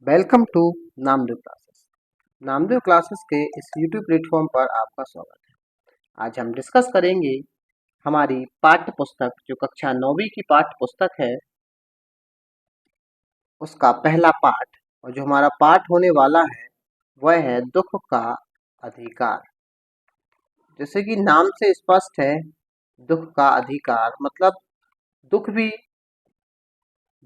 Welcome to Namdev classes. Namdev classes के इस YouTube platform पर आपका स्वागत है। आज हम डिस्कस करेंगे हमारी पाठ्य पुस्तक जो कक्षा 9वीं की पाठ्य पुस्तक है उसका पहला पाठ। और जो हमारा पाठ होने वाला है वह है दुख का अधिकार। जैसे कि नाम से स्पष्ट है, दुख का अधिकार मतलब दुख भी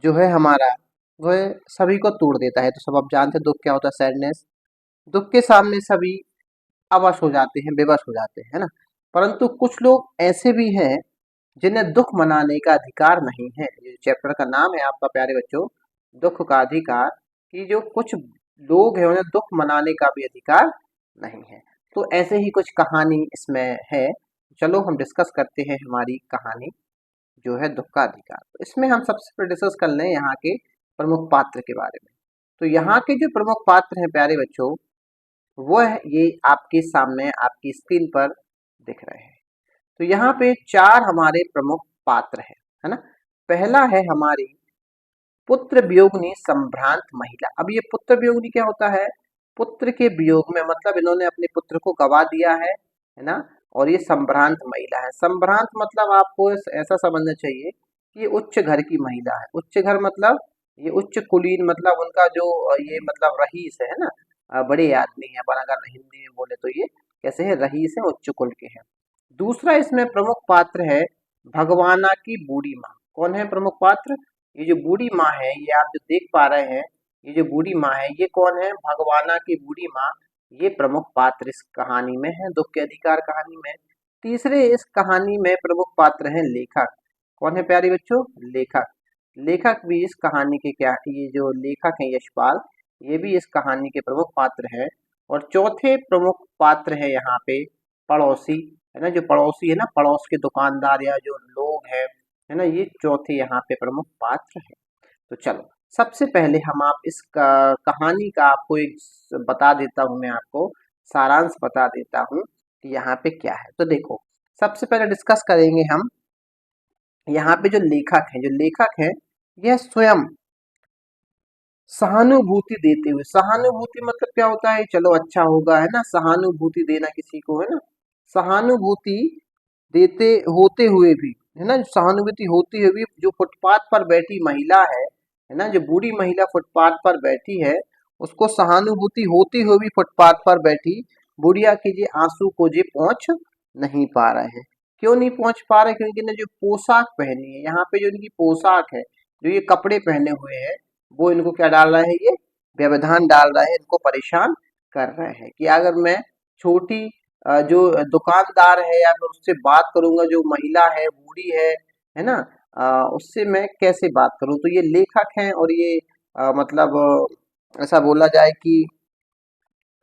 जो है हमारा वह सभी को तोड़ देता है। तो सब आप जानते हैं दुख क्या होता है, सैडनेस। दुख के सामने सभी अवश हो जाते हैं, बेबस हो जाते हैं, है ना। परंतु कुछ लोग ऐसे भी हैं जिन्हें दुख मनाने का अधिकार नहीं है। ये चैप्टर का नाम है आपका प्यारे बच्चों, दुख का अधिकार। कि जो कुछ लोग हैं उन्हें दुख मनाने का भी अधिकार नहीं है। तो ऐसे ही कुछ कहानी इसमें है। चलो हम डिस्कस करते हैं हमारी कहानी जो है दुख का अधिकार। तो इसमें हम सबसे पहले डिस्कस कर लें यहाँ के प्रमुख पात्र के बारे में। तो यहाँ के जो प्रमुख पात्र हैं प्यारे बच्चों, वो है ये आपके सामने आपकी स्क्रीन पर दिख रहे हैं। तो यहाँ पे 4 हमारे प्रमुख पात्र हैं, है ना। पहला है हमारी पुत्र वियोगिनी संभ्रांत महिला। अब ये पुत्र वियोगिनी क्या होता है? पुत्र के वियोग में मतलब इन्होंने अपने पुत्र को गवा दिया है ना। और ये संभ्रांत महिला है। संभ्रांत मतलब आपको ऐसा समझना चाहिए कि ये उच्च घर की महिला है। उच्च घर मतलब ये उच्च कुलीन, मतलब उनका जो ये मतलब रईस है ना। बड़े आदमी है, पर अगर हिंदी में बोले तो ये कैसे है, रईस है, उच्च कुल के हैं। दूसरा इसमें प्रमुख पात्र है भगवाना की बूढ़ी माँ। कौन है प्रमुख पात्र? ये जो बूढ़ी माँ है, ये आप जो देख पा रहे हैं, ये जो बूढ़ी माँ है ये कौन है? भगवाना की बूढ़ी माँ। ये प्रमुख पात्र इस कहानी में है, दुख के अधिकार कहानी में। तीसरे इस कहानी में प्रमुख पात्र हैं लेखक। कौन है प्यारे बच्चों? लेखक। लेखक भी इस कहानी के क्या, ये जो लेखक है यशपाल, ये भी इस कहानी के प्रमुख पात्र हैं। और चौथे प्रमुख पात्र है यहाँ पे पड़ोसी, है ना। जो पड़ोसी है ना, पड़ोस के दुकानदार या जो लोग हैं, है ना, ये चौथे यहाँ पे प्रमुख पात्र है। तो चलो सबसे पहले हम आप इस कहानी का आपको एक बता देता हूँ, मैं आपको सारांश बता देता हूँ कि यहाँ पे क्या है। तो देखो सबसे पहले डिस्कस करेंगे हम यहाँ पे जो लेखक है, जो लेखक है यह स्वयं सहानुभूति देते हुए। सहानुभूति मतलब क्या होता है? चलो अच्छा होगा, है ना, सहानुभूति देना किसी को, है ना। सहानुभूति देते होते हुए भी, है ना, सहानुभूति होती हुई भी जो फुटपाथ पर बैठी महिला है ना, जो बूढ़ी महिला फुटपाथ पर बैठी है, उसको सहानुभूति होती हुई भी फुटपाथ पर बैठी बुढ़िया के ये आंसू को जे पहुंच नहीं पा रहे हैं। क्यों नहीं पहुंच पा रहे? क्योंकि इन्हें जो पोशाक पहनी है, यहाँ पे जो इनकी पोशाक है, जो ये कपड़े पहने हुए हैं, वो इनको क्या डाल रहा है? ये व्यवधान डाल रहा है, इनको परेशान कर रहे हैं कि अगर मैं छोटी जो दुकानदार है या मैं उससे बात करूंगा, जो महिला है बूढ़ी है ना, उससे मैं कैसे बात करूं? तो ये लेखक हैं और ये मतलब ऐसा बोला जाए कि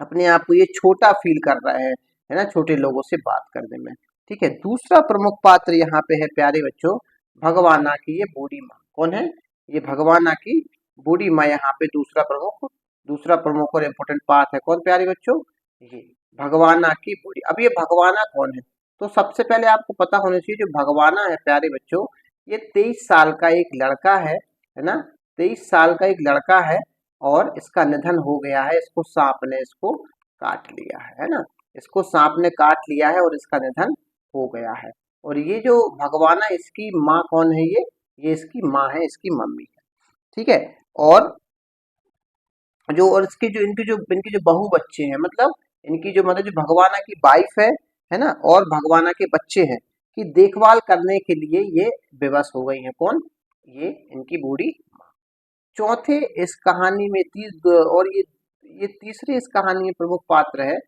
अपने आप को ये छोटा फील कर रहा है ना, छोटे लोगों से बात करने में। ठीक है। दूसरा प्रमुख पात्र यहाँ पे है प्यारे बच्चों भगवाना की ये बूढ़ी माँ। कौन है? ये भगवाना की बूढ़ी माँ यहाँ पे दूसरा प्रमुख और इम्पोर्टेंट पार्ट है। कौन प्यारे बच्चों? ये भगवाना की बूढ़ी। अब ये भगवाना कौन है? तो सबसे पहले आपको पता होना चाहिए जो भगवाना है प्यारे बच्चों, ये 23 साल का एक लड़का है ना। 23 साल का एक लड़का है और इसका निधन हो गया है। इसको सांप ने इसको काट लिया है ना। इसको सांप ने काट लिया है और इसका निधन हो गया है। और ये जो भगवाना, इसकी माँ कौन है? ये इसकी माँ है, इसकी मम्मी है। ठीक है। और जो और इसके जो इनकी जो बहू बच्चे हैं, मतलब इनकी जो मतलब जो भगवाना की वाइफ है ना, और भगवाना के बच्चे हैं की देखभाल करने के लिए ये बेबस हो गई है। कौन? ये इनकी बूढ़ी माँ। चौथे इस कहानी में और ये तीसरे इस कहानी में प्रमुख पात्र है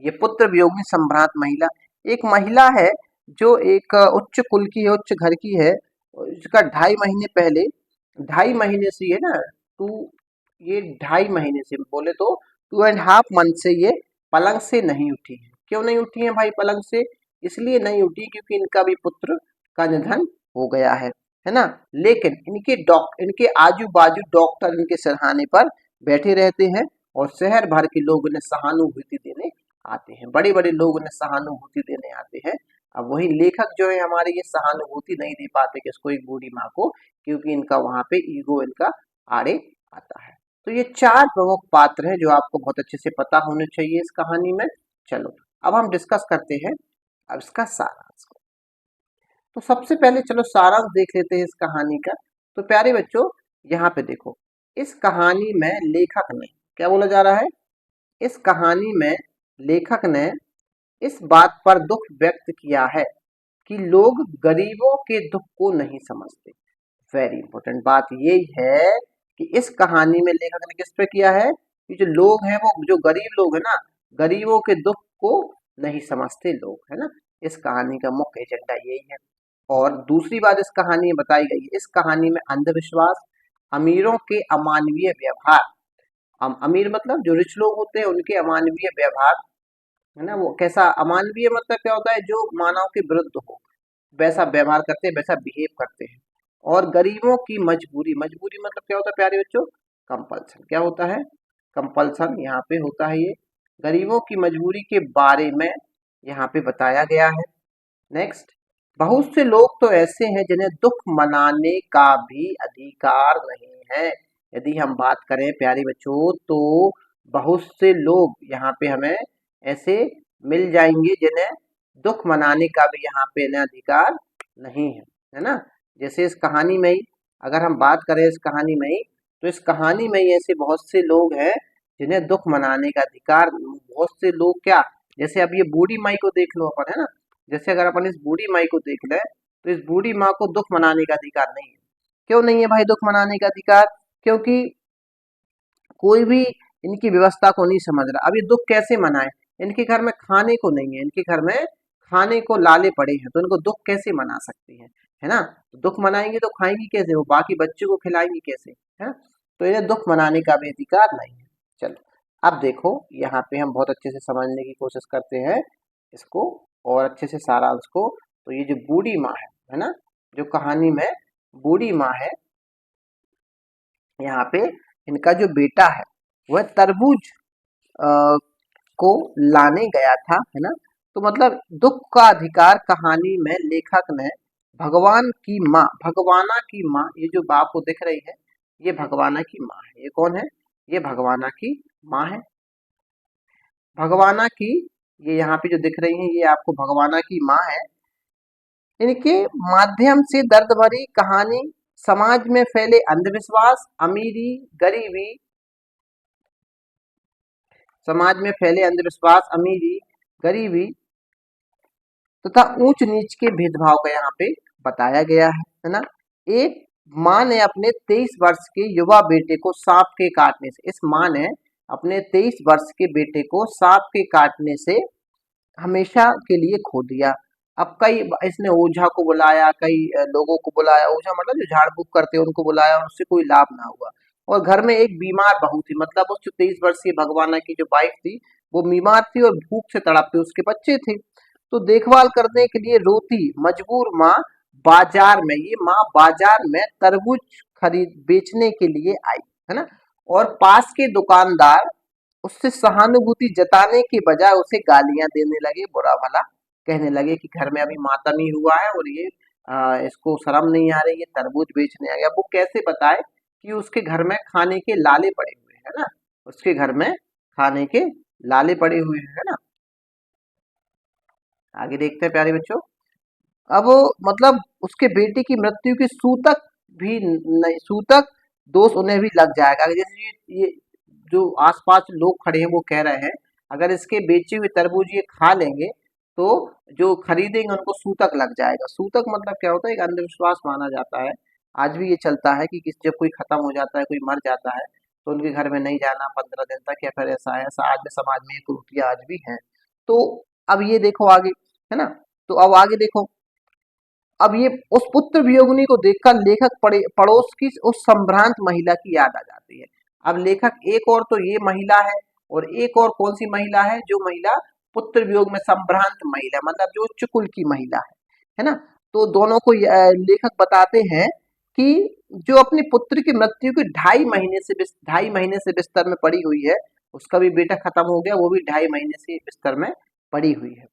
ये पुत्र वियोगिनी संभ्रांत महिला। एक महिला है जो एक उच्च कुल की है, उच्च घर की है। इसका 2.5 महीने पहले, 2.5 महीने से है ना, टू ये 2.5 महीने से बोले तो 2.5 मंथ से ये पलंग से नहीं उठी है। क्यों नहीं उठी है भाई पलंग से? इसलिए नहीं उठी क्योंकि इनका भी पुत्र का निधन हो गया है ना। लेकिन इनके आजू बाजू डॉक्टर इनके सराहने पर बैठे रहते हैं और शहर भर के लोग उन्हें सहानुभूति देने आते हैं। बड़े बड़े लोग उन्हें सहानुभूति देने आते हैं। अब वही लेखक जो है हमारे, ये सहानुभूति नहीं दे पाते किसको? एक बूढ़ी माँ को, क्योंकि इनका वहां पे ईगो इनका आड़े आता है। तो ये 4 प्रमुख पात्र हैं जो आपको बहुत अच्छे से पता होने चाहिए इस कहानी में। चलो अब हम डिस्कस करते हैं अब इसका सारांश को। तो सबसे पहले चलो सारांश देख लेते हैं इस कहानी का। तो प्यारे बच्चों यहाँ पे देखो, इस कहानी में लेखक ने क्या बोला जा रहा है, इस कहानी में लेखक ने इस बात पर दुख व्यक्त किया है कि लोग गरीबों के दुख को नहीं समझते। वेरी इंपॉर्टेंट बात यही है कि इस कहानी में लेखक ने किस पे किया है कि जो लोग हैं, वो जो गरीब लोग हैं ना, गरीबों के दुख को नहीं समझते लोग, है ना। इस कहानी का मुख्य एजेंडा यही है। और दूसरी बात इस कहानी में बताई गई है, इस कहानी में अंधविश्वास, अमीरों के अमानवीय व्यवहार, अमीर मतलब जो रिच लोग होते हैं उनके अमानवीय व्यवहार, है ना। वो कैसा अमानवीय मतलब क्या होता है, जो मानव के विरुद्ध हो वैसा व्यवहार करते हैं, वैसा बिहेव करते हैं। और गरीबों की मजबूरी, मजबूरी मतलब क्या होता है प्यारे बच्चों, कंपल्सन। क्या होता है, कंपल्सन यहाँ पे होता है। ये गरीबों की मजबूरी के बारे में यहाँ पे बताया गया है। नेक्स्ट, बहुत से लोग तो ऐसे हैं जिन्हें दुख मनाने का भी अधिकार नहीं है। यदि हम बात करें प्यारे बच्चों तो बहुत से लोग यहाँ पे हमें ऐसे मिल जाएंगे जिन्हें दुख मनाने का भी यहाँ पे ना अधिकार नहीं है ना। जैसे इस कहानी में ही अगर हम बात करें इस कहानी में ही, तो इस कहानी में ही ऐसे बहुत से लोग हैं जिन्हें दुख मनाने का अधिकार, बहुत से लोग क्या, जैसे अब ये बूढ़ी माई को देख लो अपन, है ना। जैसे अगर अपन इस बूढ़ी माई को देख लें तो इस बूढ़ी माँ को दुख मनाने का अधिकार नहीं है। क्यों नहीं है भाई दुख मनाने का अधिकार, क्योंकि कोई भी इनकी व्यवस्था को नहीं समझ रहा। अब ये दुख कैसे मनाए, इनके घर में खाने को नहीं है, इनके घर में खाने को लाले पड़े हैं, तो इनको दुख कैसे मना सकती है ना। तो दुख मनाएंगे तो खाएंगी कैसे, वो बाकी बच्चों को खिलाएंगी कैसे, है ना। तो इन्हें दुख मनाने का भी अधिकार नहीं है। चलो अब देखो यहाँ पे हम बहुत अच्छे से समझने की कोशिश करते हैं इसको और अच्छे से सारांश को। तो ये जो बूढ़ी माँ है ना, जो कहानी में बूढ़ी माँ है, यहाँ पे इनका जो बेटा है वह तरबूज को लाने गया था, है ना। तो मतलब दुख का अधिकार कहानी में लेखक ने भगवान की माँ, भगवाना की माँ, ये जो बाप को दिख रही है ये भगवाना की माँ है। ये कौन है, ये भगवाना की माँ है। भगवाना की, ये यहाँ पे जो दिख रही है ये आपको भगवाना की माँ है। इनके माध्यम से दर्द भरी कहानी समाज में फैले अंधविश्वास, अमीरी गरीबी, समाज में फैले अंधविश्वास, अमीरी गरीबी तथा ऊंच नीच के भेदभाव का यहाँ पे बताया गया है ना। एक माँ ने अपने 23 वर्ष के युवा बेटे को सांप के काटने से, इस माँ ने अपने 23 वर्ष के बेटे को सांप के काटने से हमेशा के लिए खो दिया। अब कई इसने ओझा को बुलाया, कई लोगों को बुलाया, ओझा मतलब जो झाड़ फूक करते हैं उनको बुलाया और उससे कोई लाभ ना हुआ। और घर में एक बीमार बहू थी, मतलब उस जो 23 वर्षीय भगवाना की जो वाइफ थी वो बीमार थी और भूख से तड़पते उसके बच्चे थे। तो देखभाल करने के लिए रोती मजबूर माँ बाजार में, ये माँ बाजार में तरबूज खरीद बेचने के लिए आई, है ना। और पास के दुकानदार उससे सहानुभूति जताने के बजाय उसे गालियां देने लगे, बुरा भला कहने लगे कि घर में अभी मातम ही हुआ है और ये इसको शर्म नहीं आ रही, ये तरबूज बेचने आ गया। वो कैसे बताए कि उसके घर में खाने के लाले पड़े हुए हैं, है ना, उसके घर में खाने के लाले पड़े हुए हैं, है ना। आगे देखते हैं प्यारे बच्चों। अब मतलब उसके बेटे की मृत्यु की सूतक भी नहीं, सूतक दोष उन्हें भी लग जाएगा। जैसे ये जो आसपास लोग खड़े हैं वो कह रहे हैं अगर इसके बेचे हुए तरबूज ये खा लेंगे तो जो खरीदेंगे उनको सूतक लग जाएगा। सूतक मतलब क्या होता है, एक अंधविश्वास माना जाता है। आज भी ये चलता है कि जब कोई खत्म हो जाता है, कोई मर जाता है तो उनके घर में नहीं जाना 15 दिन तक, या फिर ऐसा है, ऐसा आज भी समाज में ये कुरीतियां आज भी हैं। तो अब ये देखो आगे, है ना। तो अब आगे देखो, अब ये उस पुत्र वियोगिनी को देखकर लेखक पड़ोस की उस संभ्रांत महिला की याद आ जाती है। अब लेखक एक और तो ये महिला है और एक और कौन सी महिला है, जो महिला पुत्र वियोग में संभ्रांत महिला, मतलब जो उच्च कुल की महिला है ना। तो दोनों को लेखक बताते हैं कि जो अपने पुत्र की मृत्यु की 2.5 महीने से बिस्तर में पड़ी हुई है, उसका भी बेटा खत्म हो गया, वो भी 2.5 महीने से बिस्तर में पड़ी हुई है।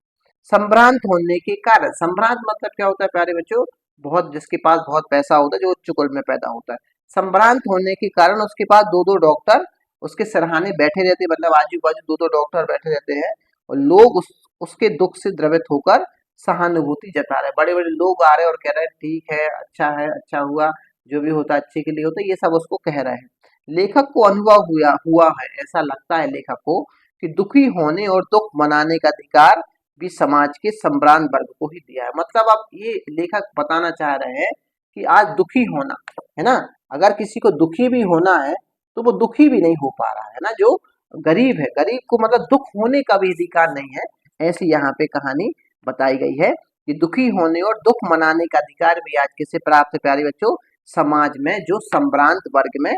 संभ्रांत होने के कारण, संभ्रांत मतलब क्या होता है प्यारे बच्चों, बहुत जिसके पास बहुत पैसा होता है, जो उच्च कुल में पैदा होता है। संभ्रांत होने के कारण उसके पास दो दो डॉक्टर उसके सराहने बैठे रहते, मतलब आजू बाजू दो दो डॉक्टर बैठे रहते हैं, और लोग उसके दुख से द्रवित होकर सहानुभूति जता रहे, बड़े बड़े लोग आ रहे हैं और कह रहे हैं ठीक है, अच्छा हुआ, जो भी होता अच्छे के लिए होता, ये सब उसको कह रहे हैं। लेखक को अनुभव हुआ हुआ है, ऐसा लगता है लेखक को कि दुखी होने और दुख मनाने का अधिकार भी समाज के संभ्रांत वर्ग को ही दिया है। मतलब अब ये लेखक बताना चाह रहे हैं कि आज दुखी होना है ना, अगर किसी को दुखी भी होना है तो वो दुखी भी नहीं हो पा रहा है ना, जो गरीब है, गरीब को मतलब दुख होने का भी अधिकार नहीं है। ऐसी यहाँ पे कहानी बताई गई है कि दुखी होने और दुख मनाने का अधिकार भी आज किसे प्राप्त है प्यारे बच्चों, समाज में जो संभ्रांत वर्ग में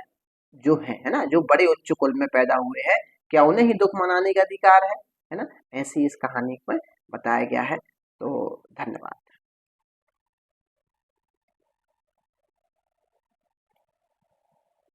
जो है ना, जो बड़े उच्च कुल में पैदा हुए हैं, क्या उन्हें ही दुख मनाने का अधिकार है ना। ऐसी इस कहानी में बताया गया है। तो धन्यवाद।